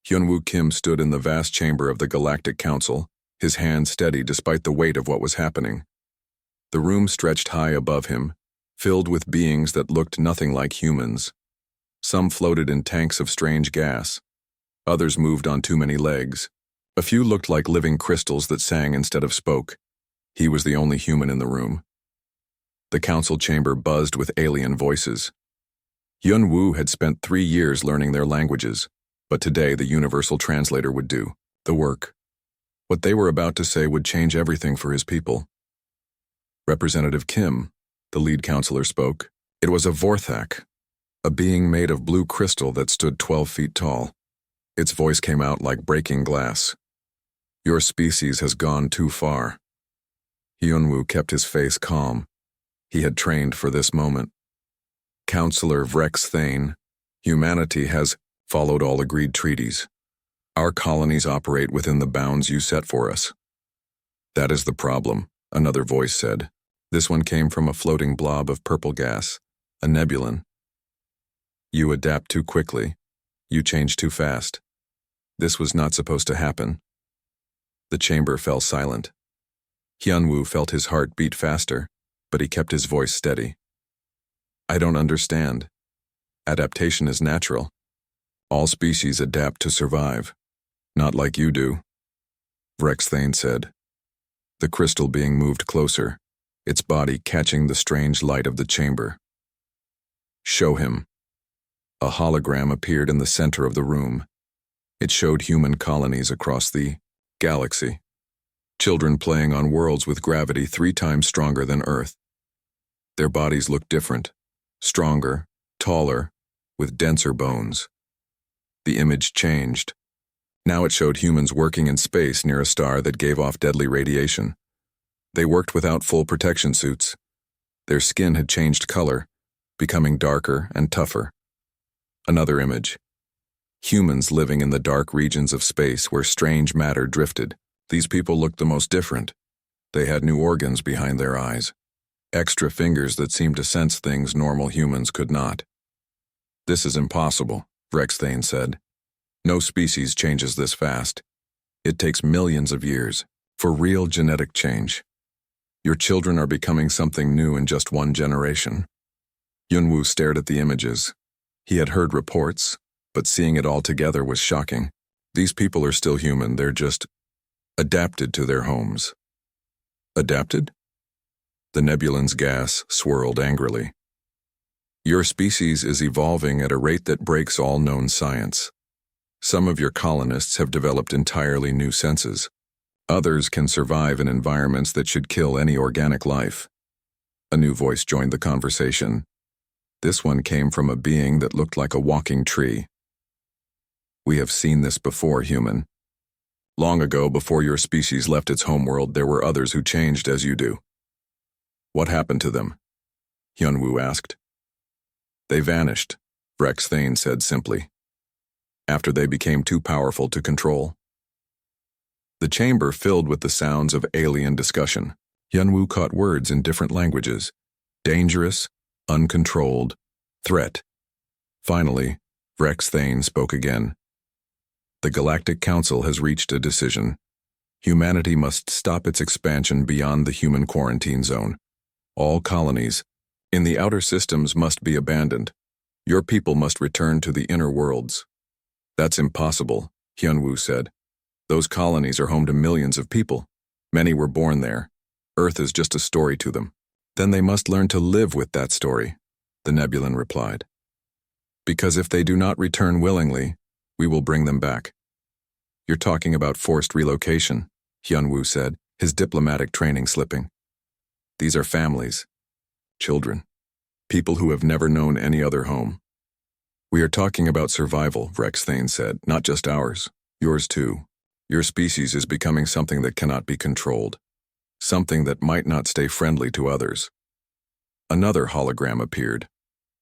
Hyunwoo Kim stood in the vast chamber of the Galactic Council, his hand steady despite the weight of what was happening. The room stretched high above him, filled with beings that looked nothing like humans. Some floated in tanks of strange gas. Others moved on too many legs. A few looked like living crystals that sang instead of spoke. He was the only human in the room. The council chamber buzzed with alien voices. Hyunwoo had spent 3 years learning their languages, but today the universal translator would do the work. What they were about to say would change everything for his people. Representative Kim, the lead counselor, spoke. It was a Vorthak, a being made of blue crystal that stood 12 feet tall. Its voice came out like breaking glass. Your species has gone too far. Hyunwoo kept his face calm. He had trained for this moment. Counselor Vrex Thane, humanity has followed all agreed treaties. Our colonies operate within the bounds you set for us. That is the problem, another voice said. This one came from a floating blob of purple gas, a nebulan. You adapt too quickly. You change too fast. This was not supposed to happen. The chamber fell silent. Hyunwoo felt his heart beat faster, but he kept his voice steady. I don't understand. Adaptation is natural. All species adapt to survive. Not like you do. Vrex Thane said. The crystal being moved closer, its body catching the strange light of the chamber. Show him. A hologram appeared in the center of the room. It showed human colonies across the galaxy. Children playing on worlds with gravity 3 times stronger than Earth. Their bodies looked different, stronger, taller, with denser bones. The image changed. Now it showed humans working in space near a star that gave off deadly radiation. They worked without full protection suits. Their skin had changed color, becoming darker and tougher. Another image. Humans living in the dark regions of space where strange matter drifted. These people looked the most different. They had new organs behind their eyes. Extra fingers that seemed to sense things normal humans could not. This is impossible, Vrex Thane said. No species changes this fast. It takes millions of years for real genetic change. Your children are becoming something new in just 1 generation. Hyunwoo stared at the images. He had heard reports, but seeing it all together was shocking. These people are still human, they're just adapted to their homes. Adapted? The nebulan's gas swirled angrily. Your species is evolving at a rate that breaks all known science. Some of your colonists have developed entirely new senses. Others can survive in environments that should kill any organic life. A new voice joined the conversation. This one came from a being that looked like a walking tree. We have seen this before, human. Long ago, before your species left its homeworld, there were others who changed as you do. What happened to them? Hyunwoo asked. They vanished, Vrex Thane said simply. After they became too powerful to control. The chamber filled with the sounds of alien discussion. Hyunwoo caught words in different languages. Dangerous, uncontrolled, threat. Finally, Vrex Thane spoke again. The Galactic Council has reached a decision. Humanity must stop its expansion beyond the human quarantine zone. All colonies in the outer systems must be abandoned. Your people must return to the inner worlds. That's impossible, Hyunwoo said. Those colonies are home to millions of people. Many were born there. Earth is just a story to them. Then they must learn to live with that story, the Nebulan replied. Because if they do not return willingly, we will bring them back. You're talking about forced relocation, Hyunwoo said, his diplomatic training slipping. These are families, children, people who have never known any other home. We are talking about survival, Vrex Thane said, not just ours, yours too. Your species is becoming something that cannot be controlled, something that might not stay friendly to others. Another hologram appeared.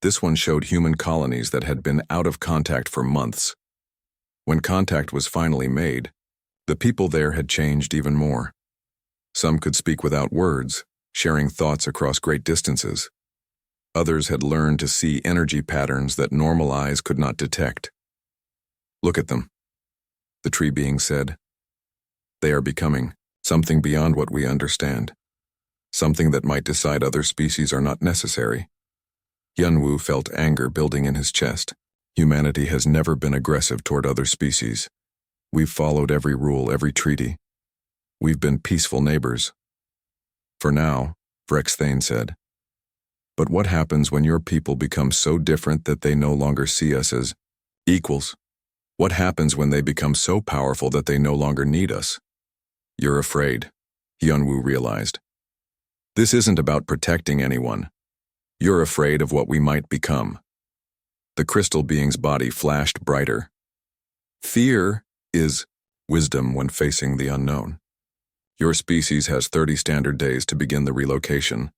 This one showed human colonies that had been out of contact for months. When contact was finally made, the people there had changed even more. Some could speak without words, sharing thoughts across great distances. Others had learned to see energy patterns that normal eyes could not detect. Look at them. the tree being said. They are becoming something beyond what we understand, something that might decide other species are not necessary. Yunwu felt anger building in his chest. Humanity has never been aggressive toward other species. We've followed every rule, every treaty. We've been peaceful neighbors. For now, Vrexthane said. But what happens when your people become so different that they no longer see us as equals? What happens when they become so powerful that they no longer need us? You're afraid, Yunwu realized. This isn't about protecting anyone. You're afraid of what we might become. The crystal being's body flashed brighter. Fear is wisdom when facing the unknown. Your species has 30 standard days to begin the relocation.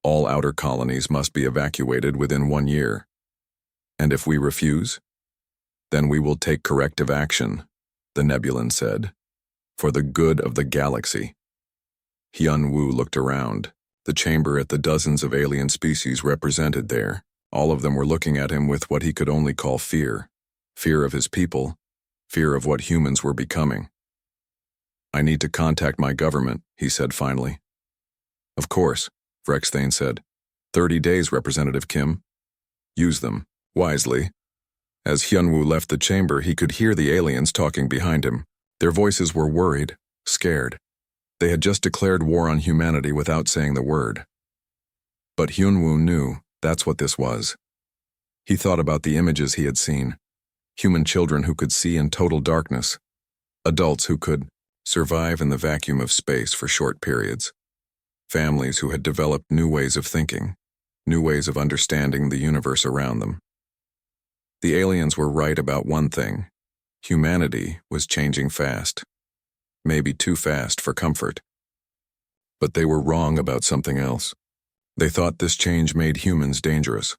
All outer colonies must be evacuated within 1 year. And if we refuse, then we will take corrective action, the Nebulan said, for the good of the galaxy. Hyun-Woo looked around, the chamber at the dozens of alien species represented there. All of them were looking at him with what he could only call fear. Fear of his people, fear of what humans were becoming. I need to contact my government, he said finally. Of course, Vrexthane said. 30 days, Representative Kim. Use them, wisely. As Hyun-Woo left the chamber, he could hear the aliens talking behind him. Their voices were worried, scared. They had just declared war on humanity without saying the word. But Hyun-Woo knew that's what this was. He thought about the images he had seen. Human children who could see in total darkness. Adults who could survive in the vacuum of space for short periods. Families who had developed new ways of thinking, new ways of understanding the universe around them. The aliens were right about one thing. Humanity was changing fast. Maybe too fast for comfort. But they were wrong about something else. They thought this change made humans dangerous.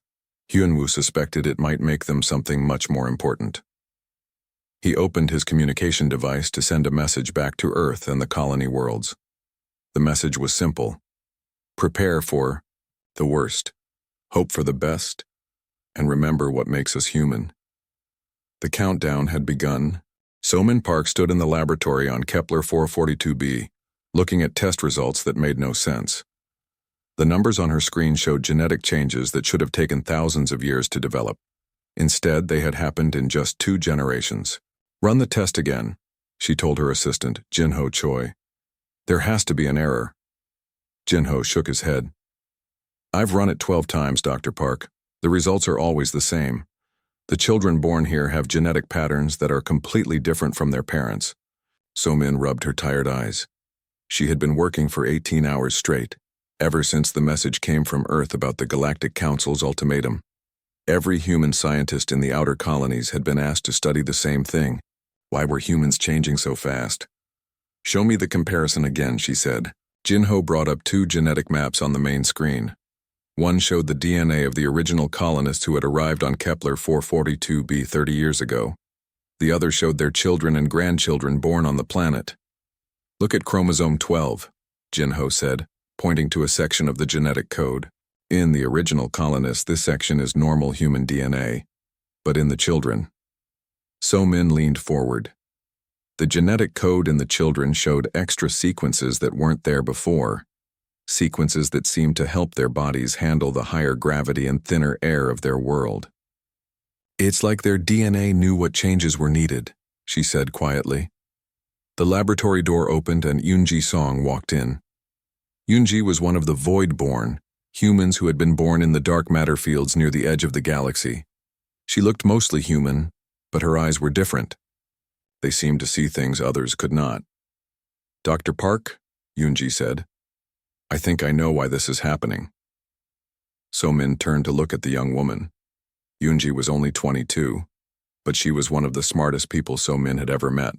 Hyun-Woo suspected it might make them something much more important. He opened his communication device to send a message back to Earth and the colony worlds. The message was simple. Prepare for the worst, hope for the best, and remember what makes us human. The countdown had begun. Somin Park stood in the laboratory on Kepler 442b, looking at test results that made no sense. The numbers on her screen showed genetic changes that should have taken thousands of years to develop. Instead, they had happened in just 2 generations. Run the test again, she told her assistant, Jinho Choi. There has to be an error. Jinho shook his head. I've run it 12 times, Dr. Park. The results are always the same. The children born here have genetic patterns that are completely different from their parents. Somin rubbed her tired eyes. She had been working for 18 hours straight, ever since the message came from Earth about the Galactic Council's ultimatum. Every human scientist in the outer colonies had been asked to study the same thing. Why were humans changing so fast? Show me the comparison again, she said. Jinho brought up 2 genetic maps on the main screen. One showed the DNA of the original colonists who had arrived on Kepler 442b 30 years ago. The other showed their children and grandchildren born on the planet. Look at chromosome 12, Jinho said, pointing to a section of the genetic code. In the original colonists, this section is normal human DNA. But in the children. Somin leaned forward. The genetic code in the children showed extra sequences that weren't there before. Sequences that seemed to help their bodies handle the higher gravity and thinner air of their world. It's like their DNA knew what changes were needed, she said quietly. The laboratory door opened and Yoonji Song walked in. Yoonji was one of the void-born, humans who had been born in the dark matter fields near the edge of the galaxy. She looked mostly human, but her eyes were different. They seemed to see things others could not. Dr. Park, Yoonji said, I think I know why this is happening. Somin turned to look at the young woman. Yoonji was only 22, but she was one of the smartest people Somin had ever met.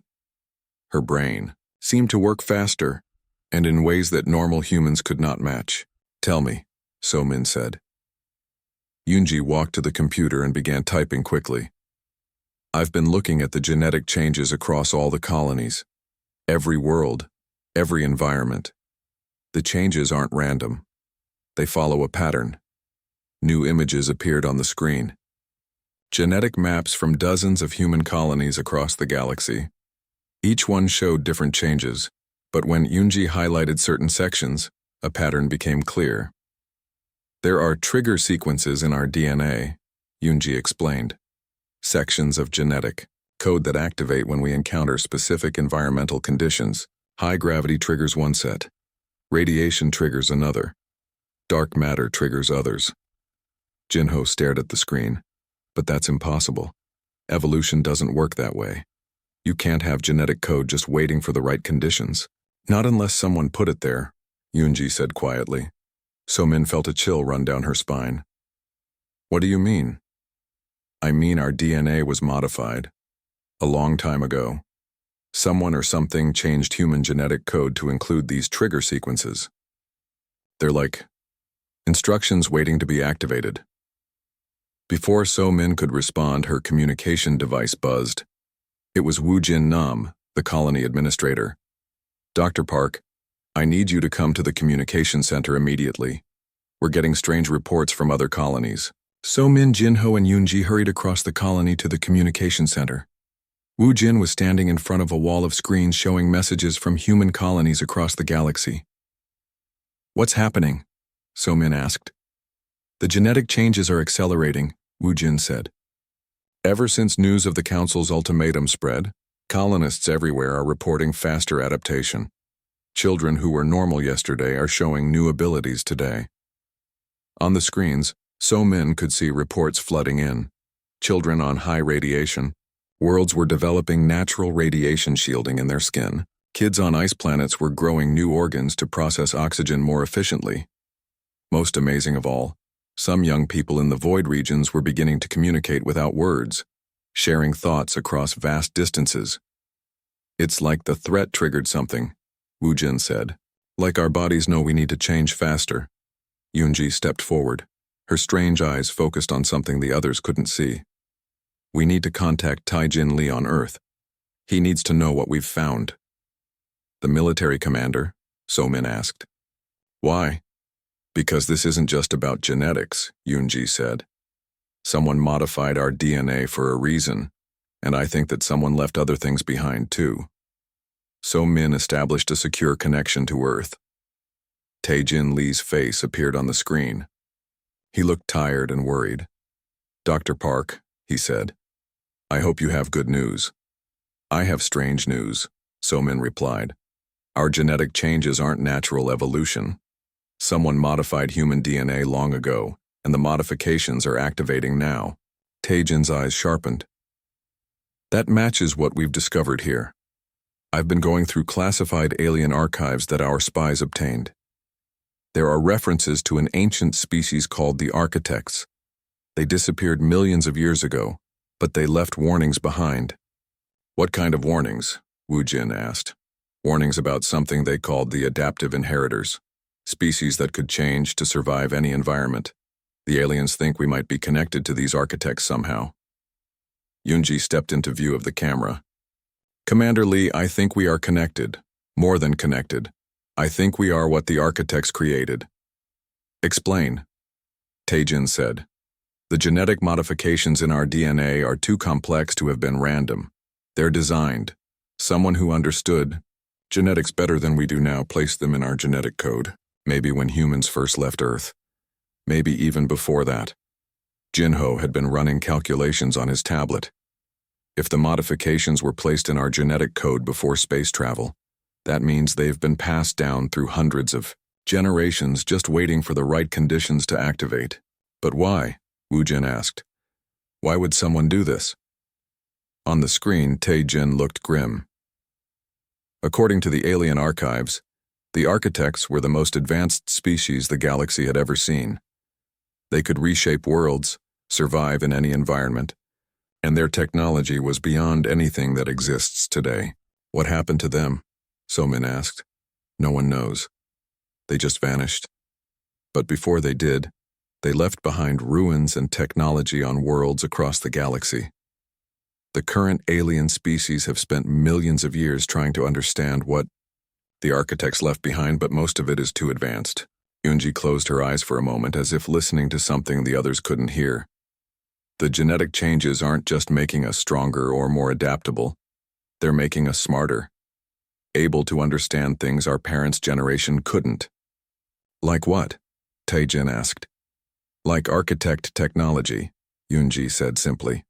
Her brain seemed to work faster, and in ways that normal humans could not match. Tell me, Somin said. Yoonji walked to the computer and began typing quickly. I've been looking at the genetic changes across all the colonies, every world, every environment. The changes aren't random. They follow a pattern. New images appeared on the screen. Genetic maps from dozens of human colonies across the galaxy. Each one showed different changes, but when Yunji highlighted certain sections, a pattern became clear. There are trigger sequences in our DNA, Yunji explained. Sections of genetic code that activate when we encounter specific environmental conditions. High gravity triggers one set. Radiation triggers another. Dark matter triggers others. Jinho stared at the screen. But that's impossible. Evolution doesn't work that way. You can't have genetic code just waiting for the right conditions. Not unless someone put it there, Yunji said quietly. So-min felt a chill run down her spine. What do you mean? I mean our DNA was modified. A long time ago. Someone or something changed human genetic code to include these trigger sequences. They're like instructions waiting to be activated. Before So-min could respond, her communication device buzzed. It was Wu Jin Nam, the colony administrator. Dr. Park, I need you to come to the communication center immediately. We're getting strange reports from other colonies. So-min, Jinho, and Yunji hurried across the colony to the communication center. Wu Jin was standing in front of a wall of screens showing messages from human colonies across the galaxy. What's happening? So-min asked. The genetic changes are accelerating, Wu Jin said. Ever since news of the Council's ultimatum spread, colonists everywhere are reporting faster adaptation. Children who were normal yesterday are showing new abilities today. On the screens, So-min could see reports flooding in. Children on high radiation. Worlds were developing natural radiation shielding in their skin. Kids on ice planets were growing new organs to process oxygen more efficiently. Most amazing of all, some young people in the void regions were beginning to communicate without words, sharing thoughts across vast distances. It's like the threat triggered something, Wu Jin said. Like our bodies know we need to change faster. Yunji stepped forward, her strange eyes focused on something the others couldn't see. We need to contact Taijin Li on Earth. He needs to know what we've found. The military commander? So-min asked. Why? Because this isn't just about genetics, Yunji said. Someone modified our DNA for a reason, and I think that someone left other things behind too. So-min established a secure connection to Earth. Taijin Li's face appeared on the screen. He looked tired and worried. Dr. Park, he said, I hope you have good news. I have strange news, So-min replied. Our genetic changes aren't natural evolution. Someone modified human DNA long ago, and the modifications are activating now. Taijin's eyes sharpened. That matches what we've discovered here. I've been going through classified alien archives that our spies obtained. There are references to an ancient species called the Architects. They disappeared millions of years ago, but they left warnings behind. What kind of warnings? Wu Jin asked. Warnings about something they called the adaptive inheritors. Species that could change to survive any environment. The aliens think we might be connected to these architects somehow. Yunji stepped into view of the camera. Commander Li, I think we are connected. More than connected. I think we are what the architects created. Explain, Taijin said. The genetic modifications in our DNA are too complex to have been random. They're designed. Someone who understood genetics better than we do now placed them in our genetic code. Maybe when humans first left Earth. Maybe even before that. Jinho had been running calculations on his tablet. If the modifications were placed in our genetic code before space travel, that means they've been passed down through hundreds of generations just waiting for the right conditions to activate. But why? Wu Jin asked. Why would someone do this? On the screen, Taijin looked grim. According to the alien archives, the architects were the most advanced species the galaxy had ever seen. They could reshape worlds, survive in any environment, and their technology was beyond anything that exists today. What happened to them? So-min asked. No one knows. They just vanished. But before they did, they left behind ruins and technology on worlds across the galaxy. The current alien species have spent millions of years trying to understand what the architects left behind, but most of it is too advanced. Yunji closed her eyes for a moment as if listening to something the others couldn't hear. The genetic changes aren't just making us stronger or more adaptable. They're making us smarter, able to understand things our parents' generation couldn't. Like what? Taejin asked. Like architect technology, Yoonji said simply.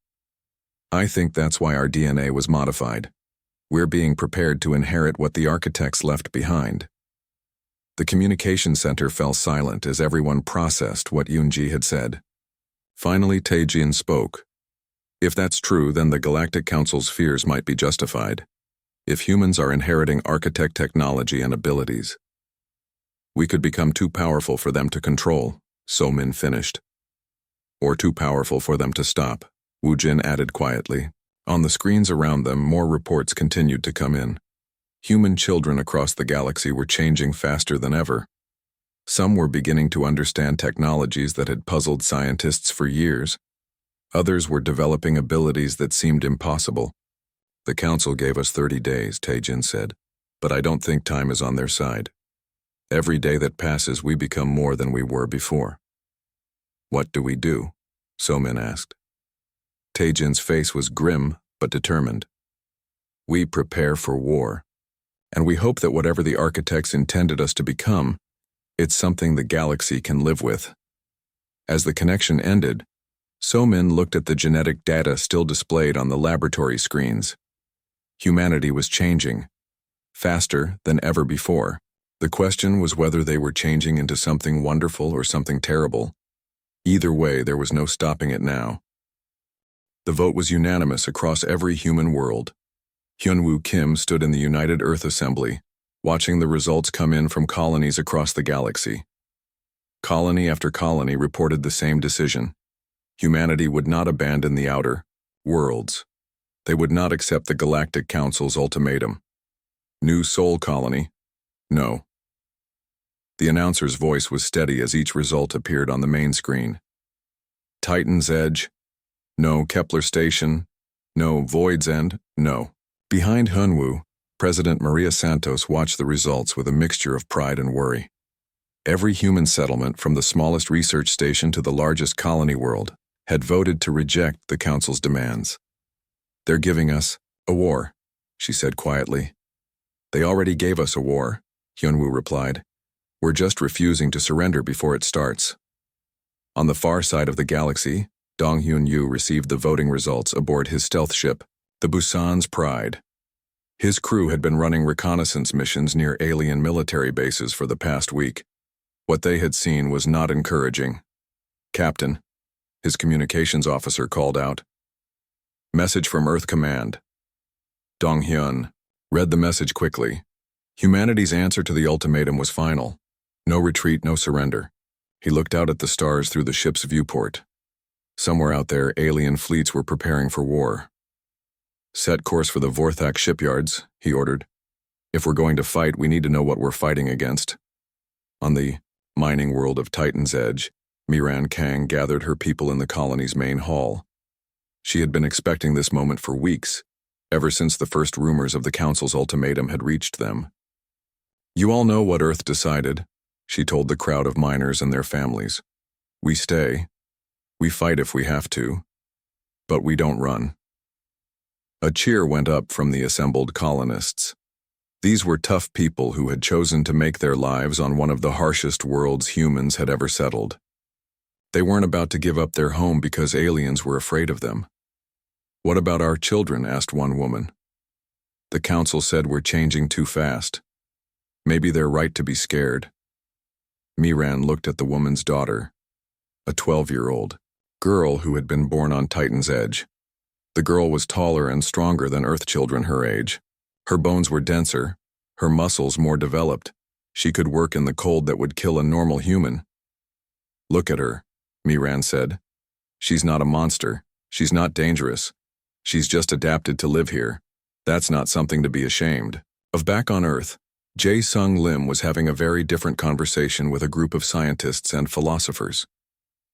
I think that's why our DNA was modified. We're being prepared to inherit what the architects left behind. The communication center fell silent as everyone processed what Yoonji had said. Finally, Taejin spoke. If that's true, then the Galactic Council's fears might be justified. If humans are inheriting architect technology and abilities, we could become too powerful for them to control, So-min finished. Or too powerful for them to stop, Woo-jin added quietly. On the screens around them, more reports continued to come in. Human children across the galaxy were changing faster than ever. Some were beginning to understand technologies that had puzzled scientists for years. Others were developing abilities that seemed impossible. The council gave us 30 days, Taejin said, but I don't think time is on their side. Every day that passes, we become more than we were before. What do we do? So-min asked. Taejin's face was grim but determined. We prepare for war, and we hope that whatever the architects intended us to become, it's something the galaxy can live with. As the connection ended, So-min looked at the genetic data still displayed on the laboratory screens. Humanity was changing, faster than ever before. The question was whether they were changing into something wonderful or something terrible. Either way, there was no stopping it now. The vote was unanimous across every human world. Hyunwoo Kim stood in the United Earth Assembly, watching the results come in from colonies across the galaxy. Colony after colony reported the same decision. Humanity would not abandon the outer worlds. They would not accept the Galactic Council's ultimatum. New Sol Colony? No. The announcer's voice was steady as each result appeared on the main screen. Titan's Edge? No. Kepler Station? No. Void's End? No. Behind Hyunwoo, President Maria Santos watched the results with a mixture of pride and worry. Every human settlement, from the smallest research station to the largest colony world, had voted to reject the Council's demands. They're giving us a war, she said quietly. They already gave us a war, Hyunwoo replied. We're just refusing to surrender before it starts. On the far side of the galaxy, Dong Hyun-yu received the voting results aboard his stealth ship, the Busan's Pride. His crew had been running reconnaissance missions near alien military bases for the past week. What they had seen was not encouraging. Captain, his communications officer called out. Message from Earth Command. Dong Hyun read the message quickly. Humanity's answer to the ultimatum was final. No retreat, no surrender. He looked out at the stars through the ship's viewport. Somewhere out there, alien fleets were preparing for war. Set course for the Vorthak shipyards, he ordered. If we're going to fight, we need to know what we're fighting against. On the mining world of Titan's Edge, Miran Kang gathered her people in the colony's main hall. She had been expecting this moment for weeks, ever since the first rumors of the Council's ultimatum had reached them. You all know what Earth decided, she told the crowd of miners and their families. We stay. We fight if we have to. But we don't run. A cheer went up from the assembled colonists. These were tough people who had chosen to make their lives on one of the harshest worlds humans had ever settled. They weren't about to give up their home because aliens were afraid of them. What about our children? Asked one woman. The Council said we're changing too fast. Maybe they're right to be scared. Miran looked at the woman's daughter, a 12-year-old girl who had been born on Titan's Edge. The girl was taller and stronger than Earth children her age. Her bones were denser, her muscles more developed. She could work in the cold that would kill a normal human. Look at her, Miran said. She's not a monster. She's not dangerous. She's just adapted to live here. That's not something to be ashamed of. Back on Earth, Jae Sung Lim was having a very different conversation with a group of scientists and philosophers.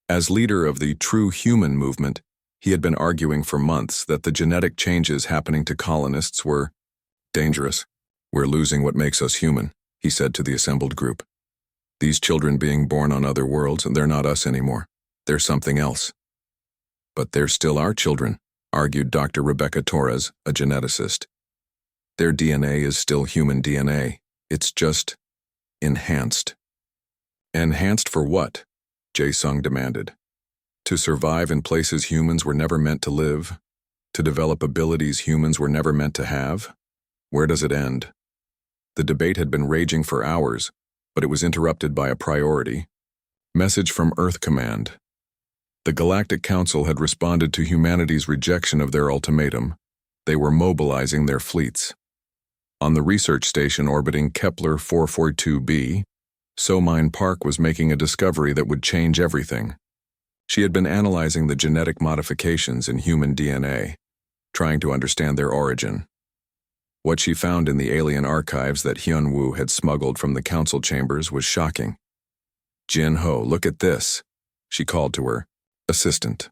As leader of the True Human movement, he had been arguing for months that the genetic changes happening to colonists were dangerous. We're losing what makes us human, he said to the assembled group. These children being born on other worlds, they're not us anymore. They're something else. But they're still our children, argued Dr. Rebecca Torres, a geneticist. Their DNA is still human DNA. It's just enhanced. Enhanced for what? Jae-sung demanded. To survive in places humans were never meant to live? To develop abilities humans were never meant to have? Where does it end? The debate had been raging for hours, but it was interrupted by a priority. Message from Earth Command. The Galactic Council had responded to humanity's rejection of their ultimatum. They were mobilizing their fleets. On the research station orbiting Kepler 442b, So-Min Park was making a discovery that would change everything. She had been analyzing the genetic modifications in human DNA, trying to understand their origin. What she found in the alien archives that Hyun-woo had smuggled from the council chambers was shocking. Jin-ho, look at this, she called to her assistant.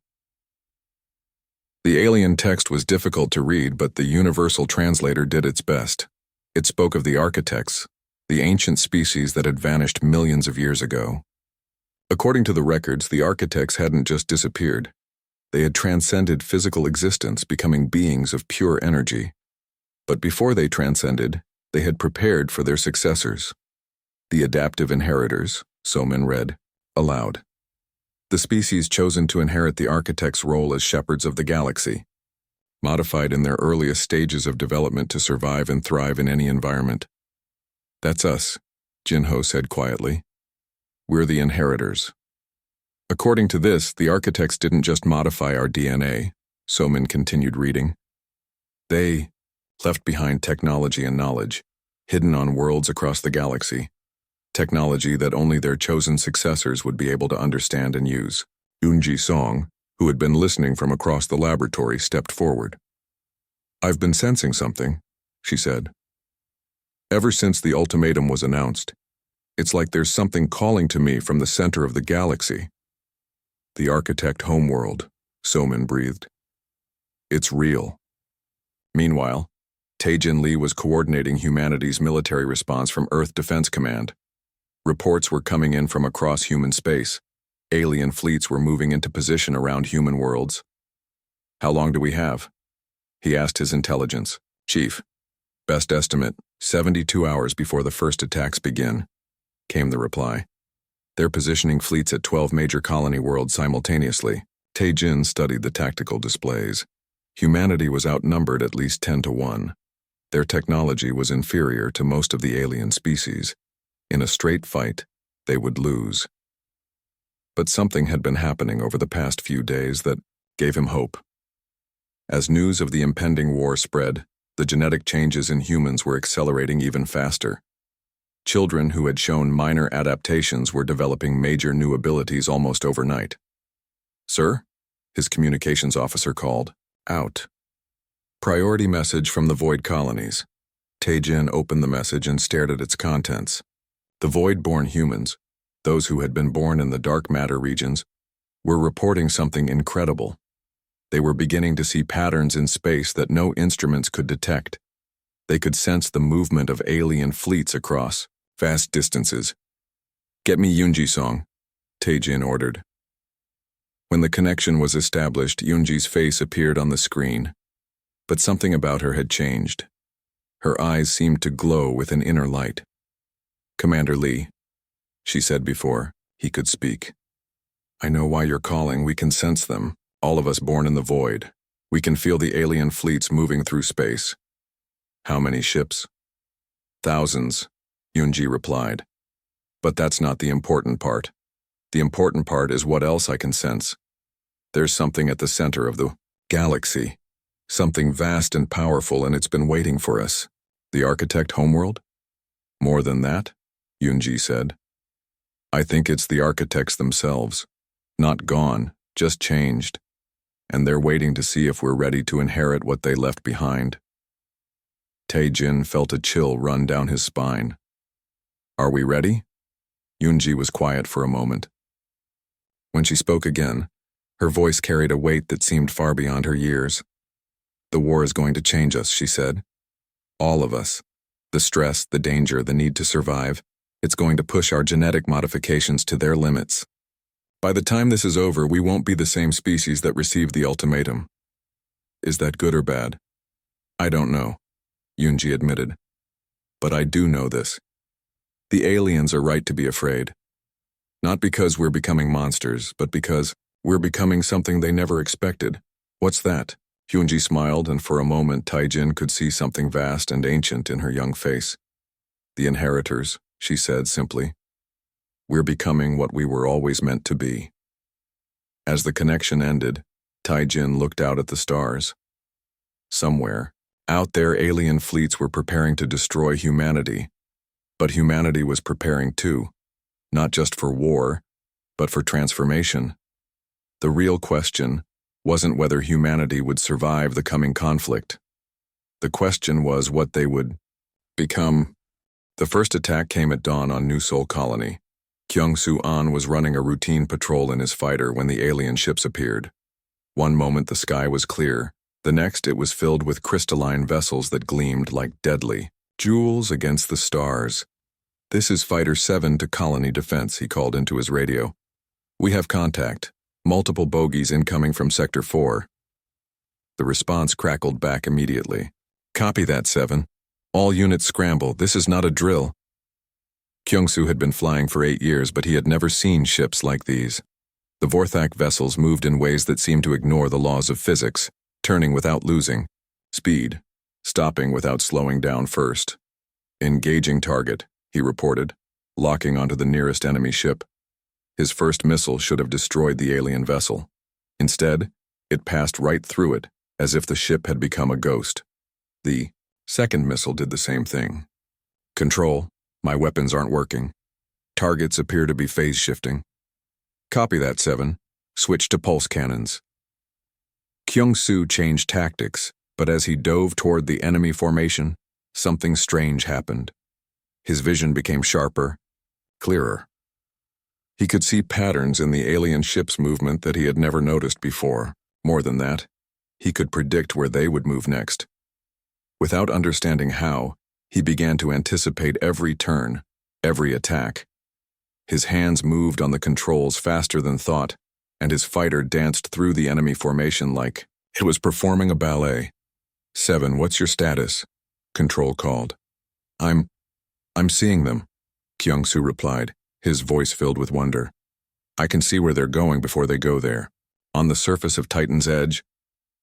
The alien text was difficult to read, but the universal translator did its best. It spoke of the architects, the ancient species that had vanished millions of years ago. According to the records, the architects hadn't just disappeared. They had transcended physical existence, becoming beings of pure energy. But before they transcended, they had prepared for their successors. The adaptive inheritors, So-Min read, aloud. The species chosen to inherit the architect's role as shepherds of the galaxy, modified in their earliest stages of development to survive and thrive in any environment. That's us, Jin-ho said quietly. We're the inheritors. According to this, the architects didn't just modify our DNA, So-Min continued reading. They left behind technology and knowledge, hidden on worlds across the galaxy. Technology that only their chosen successors would be able to understand and use. Yoon-ji-song, who had been listening from across the laboratory, stepped forward. I've been sensing something, she said. Ever since the ultimatum was announced, it's like there's something calling to me from the center of the galaxy. The architect homeworld, So-Min breathed. It's real. Meanwhile, Tae-jin Lee was coordinating humanity's military response from Earth Defense Command. Reports were coming in from across human space. Alien fleets were moving into position around human worlds. How long do we have? He asked his intelligence. Chief, best estimate, 72 hours before the first attacks begin, came the reply. They're positioning fleets at 12 major colony worlds simultaneously. Tae-jin studied the tactical displays. Humanity was outnumbered at least 10-1. Their technology was inferior to most of the alien species. In a straight fight, they would lose. But something had been happening over the past few days that gave him hope. As news of the impending war spread, the genetic changes in humans were accelerating even faster. Children who had shown minor adaptations were developing major new abilities almost overnight. Sir? His communications officer called. Out. Priority message from the Void colonies. Tae-jin opened the message and stared at its contents. The Void-born humans, those who had been born in the dark matter regions, were reporting something incredible. They were beginning to see patterns in space that no instruments could detect. They could sense the movement of alien fleets across vast distances. Get me Yoon-ji-song, Tae-jin ordered. When the connection was established, Yoon-ji's face appeared on the screen. But something about her had changed. Her eyes seemed to glow with an inner light. Commander Lee, she said before he could speak. I know why you're calling. We can sense them, all of us born in the void. We can feel the alien fleets moving through space. How many ships? Thousands, Yoon-ji replied. But that's not the important part. The important part is what else I can sense. There's something at the center of the galaxy. Something vast and powerful, and it's been waiting for us. The architect homeworld? More than that, Yoon-ji said. I think it's the architects themselves. Not gone, just changed. And they're waiting to see if we're ready to inherit what they left behind. Tae-jin felt a chill run down his spine. Are we ready? Yoon-ji was quiet for a moment. When she spoke again, her voice carried a weight that seemed far beyond her years. The war is going to change us, she said. All of us. The stress, the danger, the need to survive. It's going to push our genetic modifications to their limits. By the time this is over, we won't be the same species that received the ultimatum. Is that good or bad? I don't know. Yunji admitted. But I do know this. The aliens are right to be afraid. Not because we're becoming monsters, but because we're becoming something they never expected. What's that? Hyunji smiled, and for a moment Taijin could see something vast and ancient in her young face. The inheritors, she said simply. We're becoming what we were always meant to be. As the connection ended, Taijin looked out at the stars. Somewhere, out there, alien fleets were preparing to destroy humanity. But humanity was preparing too, not just for war, but for transformation. The real question wasn't whether humanity would survive the coming conflict. The question was what they would become. The first attack came at dawn on New Seoul Colony. Kyung-Soo-an was running a routine patrol in his fighter when the alien ships appeared. One moment the sky was clear, the next it was filled with crystalline vessels that gleamed like deadly jewels against the stars. "This is Fighter 7 to Colony Defense," he called into his radio. "We have contact. Multiple bogies incoming from Sector 4. The response crackled back immediately. "Copy that, 7. All units scramble. This is not a drill." Kyung-Soo had been flying for 8 years, but he had never seen ships like these. The Vorthak vessels moved in ways that seemed to ignore the laws of physics, turning without losing speed, stopping without slowing down first. "Engaging target," he reported, locking onto the nearest enemy ship. His first missile should have destroyed the alien vessel. Instead, it passed right through it, as if the ship had become a ghost. The second missile did the same thing. "Control, my weapons aren't working. Targets appear to be phase shifting." "Copy that, 7. Switch to pulse cannons." Kyung-Soo changed tactics, but as he dove toward the enemy formation, something strange happened. His vision became sharper, clearer. He could see patterns in the alien ship's movement that he had never noticed before. More than that, he could predict where they would move next. Without understanding how, he began to anticipate every turn, every attack. His hands moved on the controls faster than thought, and his fighter danced through the enemy formation like it was performing a ballet. "7, what's your status?" Control called. I'm seeing them," Kyung-Soo replied, his voice filled with wonder. "I can see where they're going before they go there." On the surface of Titan's Edge,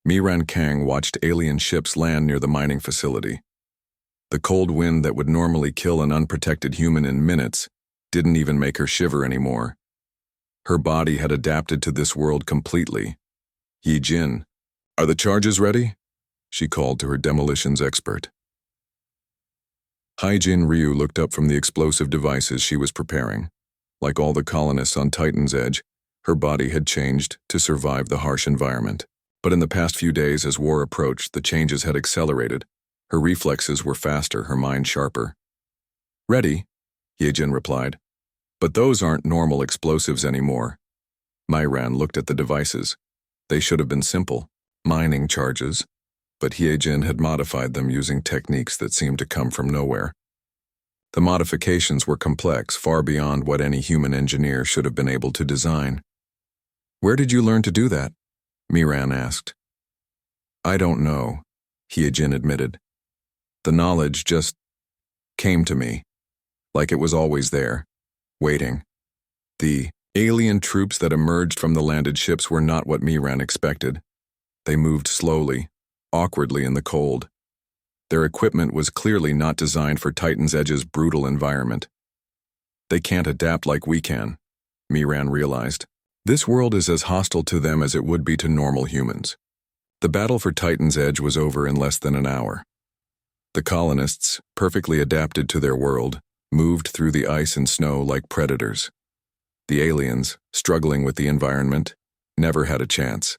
Miran Kang watched alien ships land near the mining facility. The cold wind that would normally kill an unprotected human in minutes didn't even make her shiver anymore. Her body had adapted to this world completely. "Yi Jin, are the charges ready?" she called to her demolitions expert. Haijin Ryu looked up from the explosive devices she was preparing. Like all the colonists on Titan's Edge, her body had changed to survive the harsh environment. But in the past few days, as war approached, the changes had accelerated. Her reflexes were faster, her mind sharper. "Ready," Yejin replied. "But those aren't normal explosives anymore." Myran looked at the devices. They should have been simple, mining charges. But Hyejin had modified them using techniques that seemed to come from nowhere. The modifications were complex, far beyond what any human engineer should have been able to design. "Where did you learn to do that?" Miran asked. "I don't know," Hyejin admitted. "The knowledge just came to me, like it was always there, waiting." The alien troops that emerged from the landed ships were not what Miran expected. They moved slowly, awkwardly in the cold. Their equipment was clearly not designed for Titan's Edge's brutal environment. "They can't adapt like we can," Miran realized. "This world is as hostile to them as it would be to normal humans." The battle for Titan's Edge was over in less than an hour. The colonists, perfectly adapted to their world, moved through the ice and snow like predators. The aliens, struggling with the environment, never had a chance.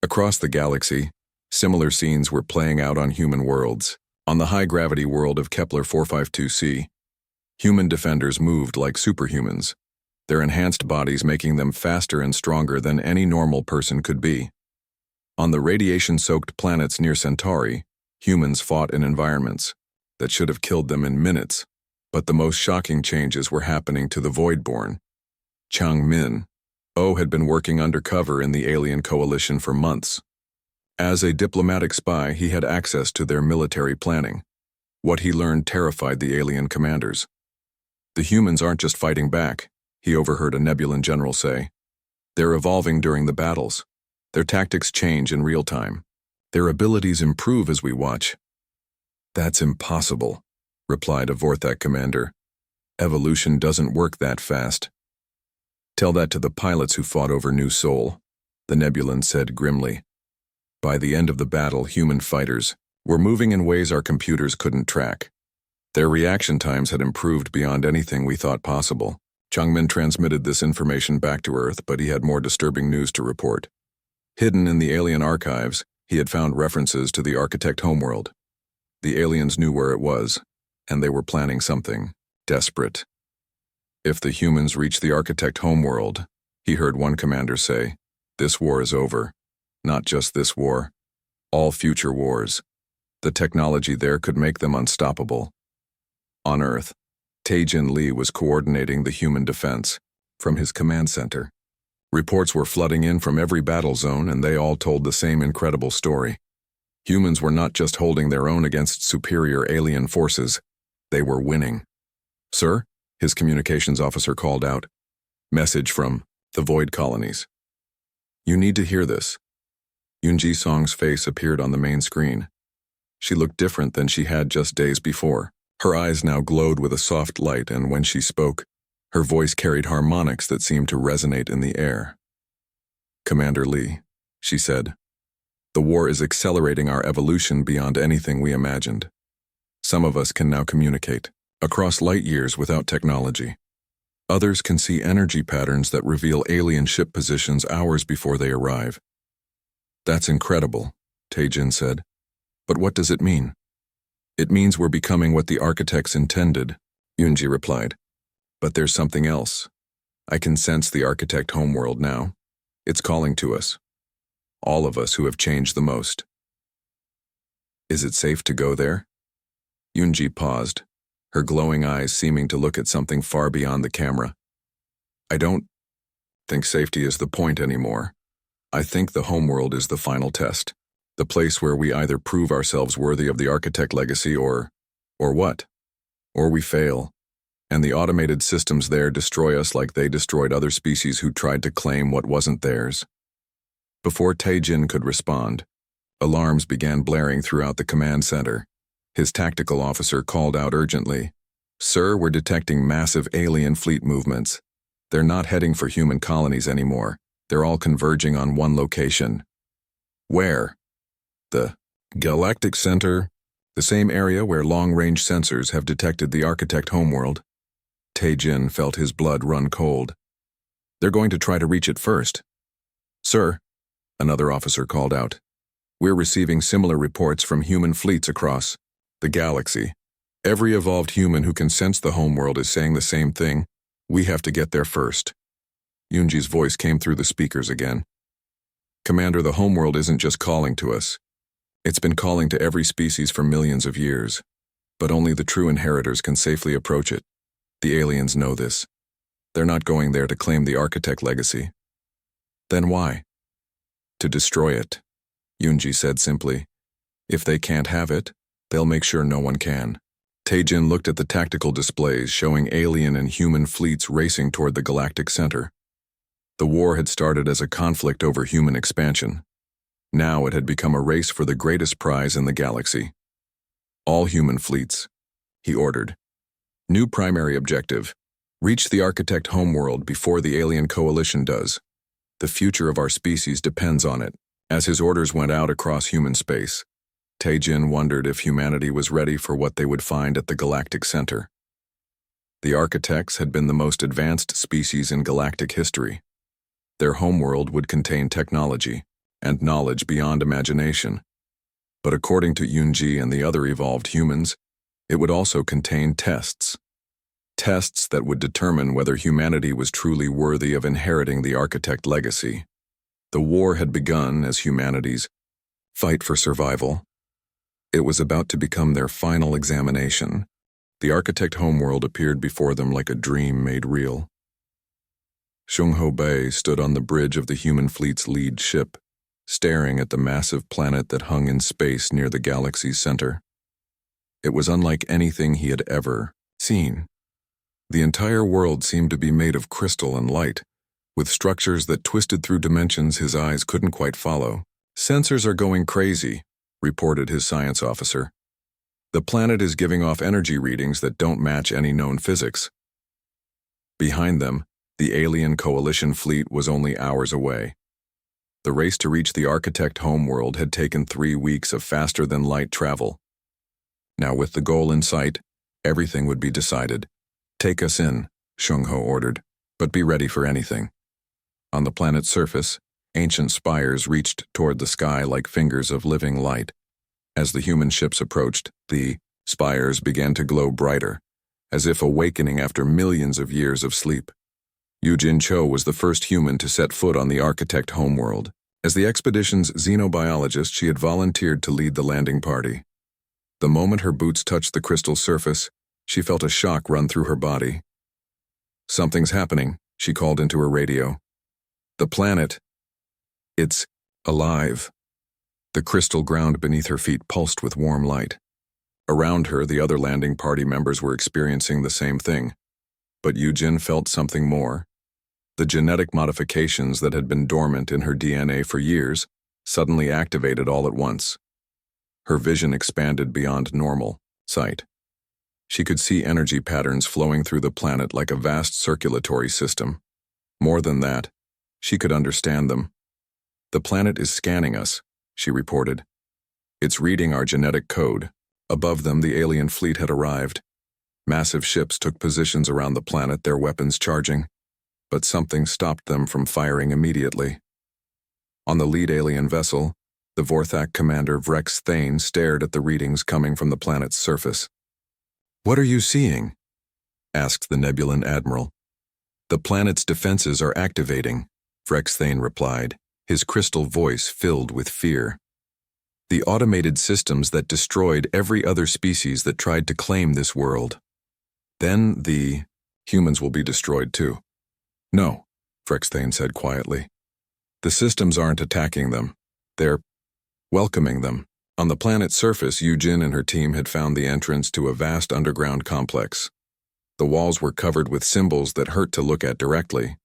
Across the galaxy, similar scenes were playing out on human worlds. On the high-gravity world of Kepler 452c, human defenders moved like superhumans, their enhanced bodies making them faster and stronger than any normal person could be. On the radiation-soaked planets near Centauri, humans fought in environments that should have killed them in minutes, but the most shocking changes were happening to the Voidborn. Chang Min, Oh had been working undercover in the alien coalition for months. As a diplomatic spy, he had access to their military planning. What he learned terrified the alien commanders. The humans aren't just fighting back, he overheard a Nebulan general say. They're evolving during the battles. Their tactics change in real time. Their abilities improve as we watch. That's impossible, replied a Vorthak commander. Evolution doesn't work that fast. Tell that to the pilots who fought over New Sol, the Nebulan said grimly. By the end of the battle, human fighters were moving in ways our computers couldn't track. Their reaction times had improved beyond anything we thought possible. Changmin transmitted this information back to Earth, but he had more disturbing news to report. Hidden in the alien archives, he had found references to the Architect homeworld. The aliens knew where it was, and they were planning something desperate. If the humans reach the Architect homeworld, he heard one commander say, this war is over. Not just this war. All future wars. The technology there could make them unstoppable. On Earth, Taejin Lee was coordinating the human defense from his command center. Reports were flooding in from every battle zone, and they all told the same incredible story. Humans were not just holding their own against superior alien forces, they were winning. Sir, his communications officer called out. Message from the Void Colonies. You need to hear this. Yoon Ji-song's face appeared on the main screen. She looked different than she had just days before. Her eyes now glowed with a soft light, and when she spoke, her voice carried harmonics that seemed to resonate in the air. Commander Lee, she said, the war is accelerating our evolution beyond anything we imagined. Some of us can now communicate across light years without technology. Others can see energy patterns that reveal alien ship positions hours before they arrive. That's incredible, Taejin said. But what does it mean? It means we're becoming what the architects intended, Yoonji replied. But there's something else. I can sense the Architect homeworld now. It's calling to us. All of us who have changed the most. Is it safe to go there? Yoonji paused, her glowing eyes seeming to look at something far beyond the camera. I don't think safety is the point anymore. I think the homeworld is the final test. The place where we either prove ourselves worthy of the Architect legacy or what? Or we fail, and the automated systems there destroy us like they destroyed other species who tried to claim what wasn't theirs. Before Taejin could respond, alarms began blaring throughout the command center. His tactical officer called out urgently, Sir, we're detecting massive alien fleet movements. They're not heading for human colonies anymore. They're all converging on one location. Where? The Galactic Center, the same area where long-range sensors have detected the Architect homeworld. Taejin felt his blood run cold. They're going to try to reach it first. Sir, another officer called out, we're receiving similar reports from human fleets across the galaxy. Every evolved human who can sense the homeworld is saying the same thing. We have to get there first. Yoonji's voice came through the speakers again. Commander, the homeworld isn't just calling to us. It's been calling to every species for millions of years, but only the true inheritors can safely approach it. The aliens know this. They're not going there to claim the Architect legacy. Then why? To destroy it, Yoonji said simply. If they can't have it, they'll make sure no one can. Taejin looked at the tactical displays showing alien and human fleets racing toward the Galactic Center. The war had started as a conflict over human expansion. Now it had become a race for the greatest prize in the galaxy. All human fleets, he ordered. New primary objective, reach the Architect homeworld before the alien coalition does. The future of our species depends on it. As his orders went out across human space, Taejin wondered if humanity was ready for what they would find at the Galactic Center. The Architects had been the most advanced species in galactic history. Their homeworld would contain technology and knowledge beyond imagination. But according to Yoonji and the other evolved humans, it would also contain tests. Tests that would determine whether humanity was truly worthy of inheriting the Architect legacy. The war had begun as humanity's fight for survival. It was about to become their final examination. The Architect homeworld appeared before them like a dream made real. Shungho Bay stood on the bridge of the human fleet's lead ship, staring at the massive planet that hung in space near the galaxy's center. It was unlike anything he had ever seen. The entire world seemed to be made of crystal and light, with structures that twisted through dimensions his eyes couldn't quite follow. "Sensors are going crazy," reported his science officer. "The planet is giving off energy readings that don't match any known physics." Behind them, the alien coalition fleet was only hours away. The race to reach the architect homeworld had taken 3 weeks of faster-than-light travel. Now with the goal in sight, everything would be decided. "Take us in," Shung-Ho ordered, "but be ready for anything." On the planet's surface, ancient spires reached toward the sky like fingers of living light. As the human ships approached, the spires began to glow brighter, as if awakening after millions of years of sleep. Yujin Cho was the first human to set foot on the architect homeworld. As the expedition's xenobiologist, she had volunteered to lead the landing party. The moment her boots touched the crystal surface, she felt a shock run through her body. "Something's happening," she called into her radio. "The planet, it's alive." The crystal ground beneath her feet pulsed with warm light. Around her, the other landing party members were experiencing the same thing. But Yujin felt something more. The genetic modifications that had been dormant in her DNA for years suddenly activated all at once. Her vision expanded beyond normal sight. She could see energy patterns flowing through the planet like a vast circulatory system. More than that, she could understand them. "The planet is scanning us," she reported. "It's reading our genetic code." Above them, the alien fleet had arrived. Massive ships took positions around the planet, their weapons charging. But something stopped them from firing immediately. On the lead alien vessel, the Vorthak commander Vrex Thane stared at the readings coming from the planet's surface. "What are you seeing?" asked the Nebulan admiral. "The planet's defenses are activating," Vrex Thane replied, his crystal voice filled with fear. "The automated systems that destroyed every other species that tried to claim this world. Then the humans will be destroyed too." "No," Vrex Thane said quietly. "The systems aren't attacking them. They're welcoming them." On the planet's surface, Yujin and her team had found the entrance to a vast underground complex. The walls were covered with symbols that hurt to look at directly,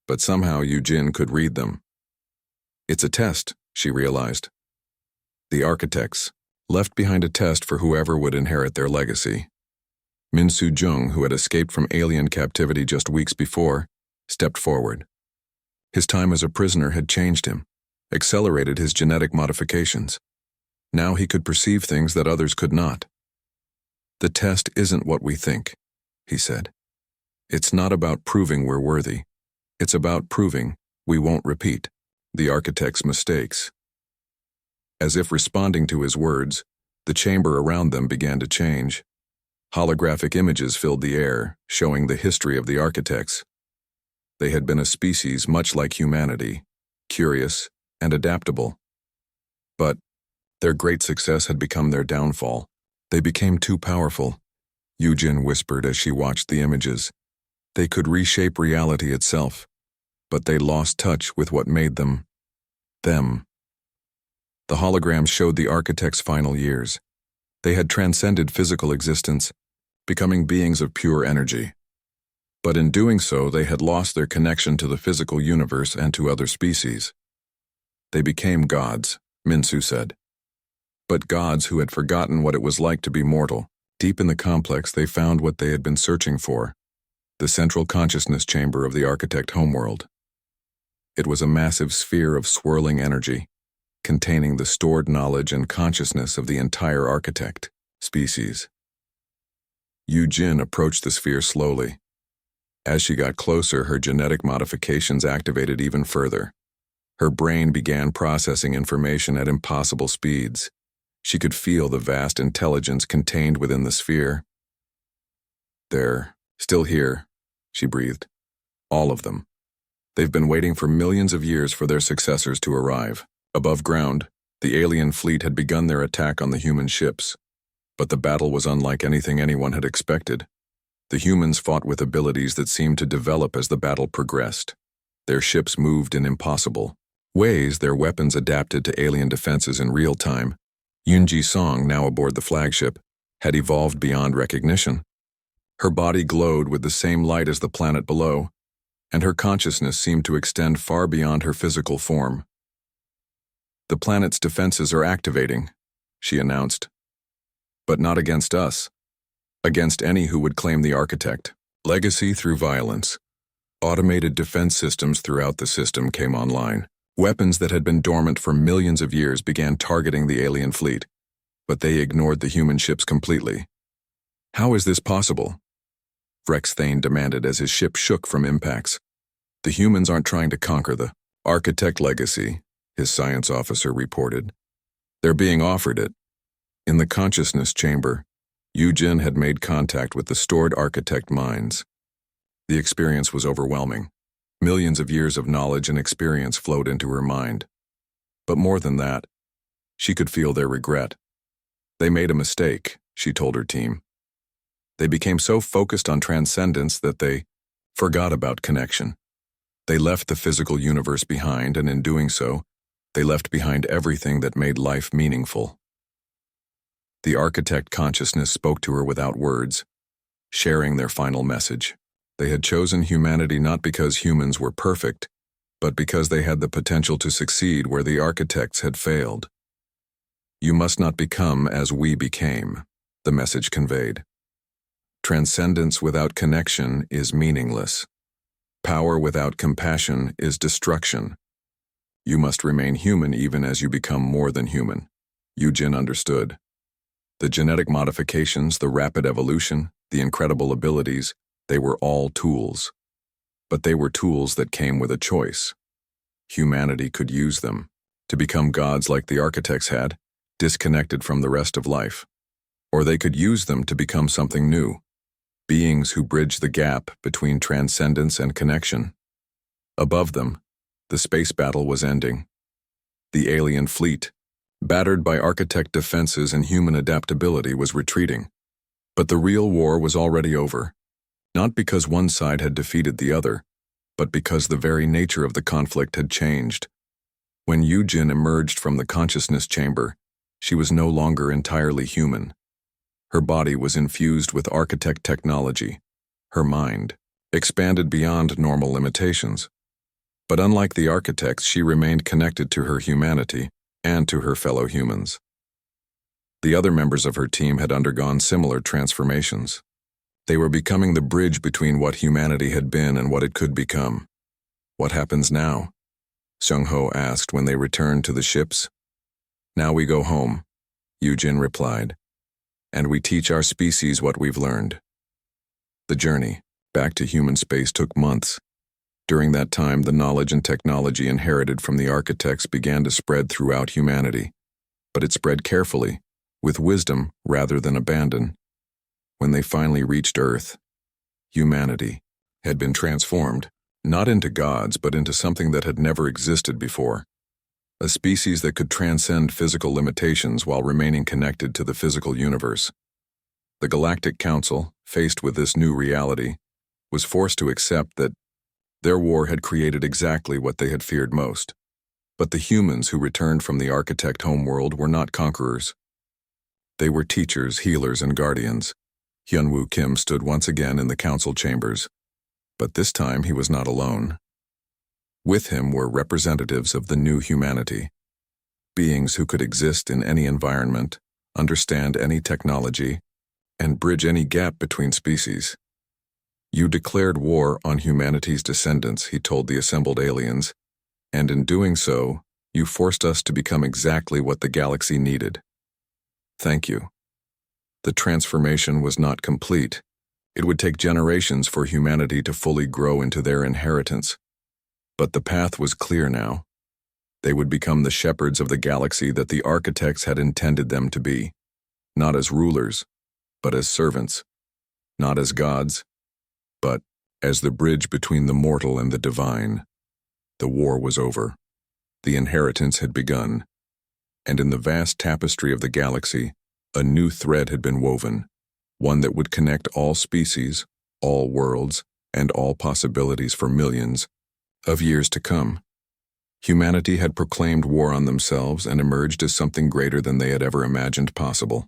but somehow Yujin could read them. "It's a test," she realized. The architects left behind a test for whoever would inherit their legacy. Min Su-jung, who had escaped from alien captivity just weeks before, stepped forward. His time as a prisoner had changed him, accelerated his genetic modifications. Now he could perceive things that others could not. "The test isn't what we think," he said. "It's not about proving we're worthy. It's about proving we won't repeat the architect's mistakes." As if responding to his words, the chamber around them began to change. Holographic images filled the air, showing the history of the architects. They had been a species much like humanity, curious and adaptable. But their great success had become their downfall. They became too powerful, Yujin whispered as she watched the images. They could reshape reality itself, but they lost touch with what made them, them. The holograms showed the architects' final years. They had transcended physical existence, becoming beings of pure energy. But in doing so, they had lost their connection to the physical universe and to other species. They became gods, Minsu said. But gods who had forgotten what it was like to be mortal. Deep in the complex, they found what they had been searching for, the central consciousness chamber of the architect homeworld. It was a massive sphere of swirling energy, containing the stored knowledge and consciousness of the entire architect species. Yujin approached the sphere slowly. As she got closer, her genetic modifications activated even further. Her brain began processing information at impossible speeds. She could feel the vast intelligence contained within the sphere. "They're still here," she breathed. "All of them. They've been waiting for millions of years for their successors to arrive." Above ground, the alien fleet had begun their attack on the human ships. But the battle was unlike anything anyone had expected. The humans fought with abilities that seemed to develop as the battle progressed. Their ships moved in impossible, ways their weapons adapted to alien defenses in real time, Yunji Song, now aboard the flagship, had evolved beyond recognition. Her body glowed with the same light as the planet below, and her consciousness seemed to extend far beyond her physical form. "The planet's defenses are activating," she announced. "But not against us. Against any who would claim the architect. Legacy through violence. Automated defense systems throughout the system came online. Weapons that had been dormant for millions of years began targeting the alien fleet, but they ignored the human ships completely. How is this possible?" Rex Thane demanded as his ship shook from impacts. "The humans aren't trying to conquer the architect legacy," his science officer reported. "They're being offered it." In the consciousness chamber, Yujin had made contact with the stored architect minds. The experience was overwhelming. Millions of years of knowledge and experience flowed into her mind. But more than that, she could feel their regret. They made a mistake, she told her team. They became so focused on transcendence that they forgot about connection. They left the physical universe behind, and in doing so, they left behind everything that made life meaningful. The architect consciousness spoke to her without words, sharing their final message. They had chosen humanity not because humans were perfect, but because they had the potential to succeed where the architects had failed. "You must not become as we became," the message conveyed. "Transcendence without connection is meaningless. Power without compassion is destruction. You must remain human even as you become more than human." Yujin understood. The genetic modifications, the rapid evolution, the incredible abilities, they were all tools. But they were tools that came with a choice. Humanity could use them to become gods like the architects had, disconnected from the rest of life. Or they could use them to become something new, beings who bridge the gap between transcendence and connection. Above them, the space battle was ending. The alien fleet, battered by architect defenses and human adaptability, was retreating. But the real war was already over. Not because one side had defeated the other, but because the very nature of the conflict had changed. When Yujin emerged from the consciousness chamber, she was no longer entirely human. Her body was infused with architect technology. Her mind expanded beyond normal limitations. But unlike the architects, she remained connected to her humanity and to her fellow humans. The other members of her team had undergone similar transformations. They were becoming the bridge between what humanity had been and what it could become. "What happens now?" Seung-ho asked when they returned to the ships. "Now we go home," Yujin replied, "and we teach our species what we've learned." The journey back to human space took months. During that time, the knowledge and technology inherited from the architects began to spread throughout humanity. But it spread carefully, with wisdom rather than abandon. When they finally reached Earth, humanity had been transformed, not into gods, but into something that had never existed before. A species that could transcend physical limitations while remaining connected to the physical universe. The Galactic Council, faced with this new reality, was forced to accept that their war had created exactly what they had feared most. But the humans who returned from the architect homeworld were not conquerors. They were teachers, healers, and guardians. Hyunwoo Kim stood once again in the council chambers, but this time he was not alone. With him were representatives of the new humanity, beings who could exist in any environment, understand any technology, and bridge any gap between species. "You declared war on humanity's descendants," he told the assembled aliens, "and in doing so, you forced us to become exactly what the galaxy needed. Thank you." The transformation was not complete. It would take generations for humanity to fully grow into their inheritance. But the path was clear now. They would become the shepherds of the galaxy that the architects had intended them to be, not as rulers, but as servants, not as gods, but as the bridge between the mortal and the divine. The war was over. The inheritance had begun. And in the vast tapestry of the galaxy, a new thread had been woven, one that would connect all species, all worlds, and all possibilities for millions of years to come. Humanity had proclaimed war on themselves and emerged as something greater than they had ever imagined possible.